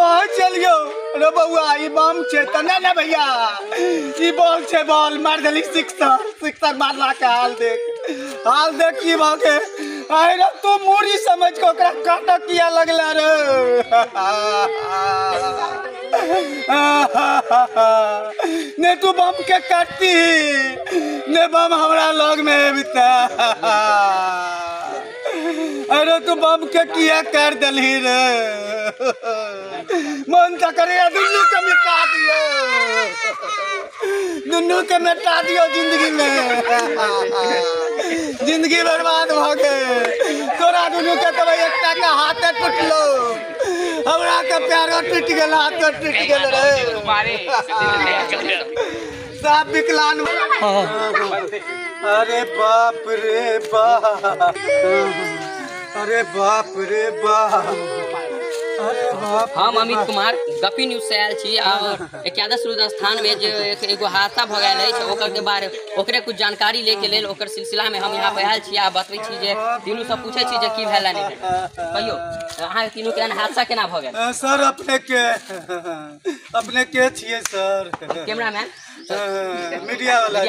कहाँ चलियो रे बउआ ई बम छे तना ना भैया ई बॉल छे बॉल मार देली सिक्सर मारला के हाल देख की भागे आइ रे तू मुड़ी समझ को ओकरा काटा किया लगला रे ने तू बम के काटती ने बम हमरा लग में बिता अरे तू बम के किया कर दली रे मन तो करे दुन्नू के मिटा दियो जिंदगी बर्बाद हो गए तोरा दुनू के तब एकटा के हाथ टूटलो हमरा के पैरो टूट गेल हाथ टूट गेल रे सब विकलांग अरे बाप रे बाप अरे बाप रे बाप हम अमित कुमार गपी न्यूज से आयल छी और एकादश रुद्र स्थान में जो एगो हादसा भ गेल है ओकर के बारे ओकरे कुछ जानकारी लेके लेल ओकर सिलसिला में हम यहाँ पे आयल छी आ बतबै छी जे तीनू सब पूछे छी जे की भेला नहीं कहियो अहाँ तीनू के हादसा केना भ गेल सर अपने के छिए सर कैमरामैन मीडिया वाला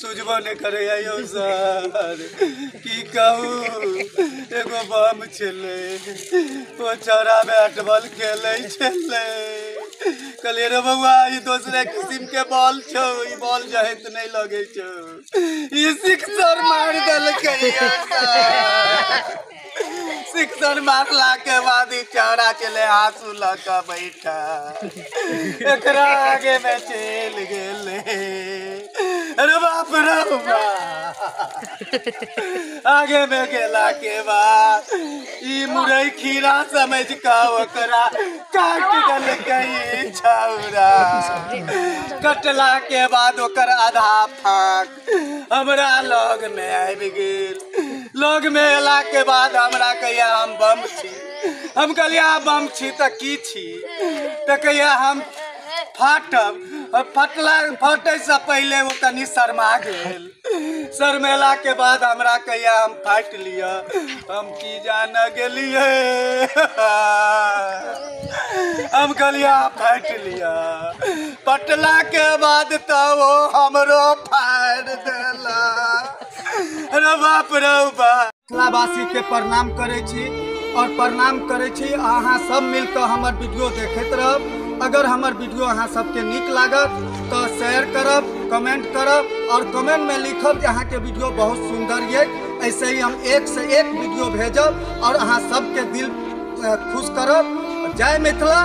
सुझबो नहीं करे आयो सर की कहू एगो बम छले ओ चौरा बैट बॉल खेले छले कहलिए रे बउआ ई दूसरे किस्म के बॉल छो ई बॉल जहे त नहीं लगे छो ई सिक्सर मार देलकै सिक्सर मारला के बाद ई चौरा चले आंसू लगा बैठा एकरा आगे में चल गेले अरे बाप रे आगे में गेला के बाद ई मुरई खीरा समझ का ओकरा काट देलकै छौरा कटला के बाद ओकर आधा फाक हमरा लग में आबि गेल लग में एला के बाद हमरा कहिया हम बम छी हम कहलिया बम छी त की छी त कहिया हम फाटब फटे से पहले वो तनी शर्मा गेल शर्मेला के बाद हमरा कहिया हम फाट लिया हम की जान गेलिए हम कहलिया फाट लिया पटला के बाद तो वो हमरो फाड़ देला रे बाप रे बासी के प्रणाम करे छी और प्रणाम करे छी अहाँ सब मिलकर हमर वीडियो देखते रहब अगर हमार वीडियो अहाँ सबके नीक लागत तो शेयर करब कमेंट करब और कमेंट में लिखब कि अहाँ के वीडियो बहुत सुंदर ये ऐसे ही हम एक से एक वीडियो भेजब और अहाँ सबके दिल खुश करब जय मिथिला।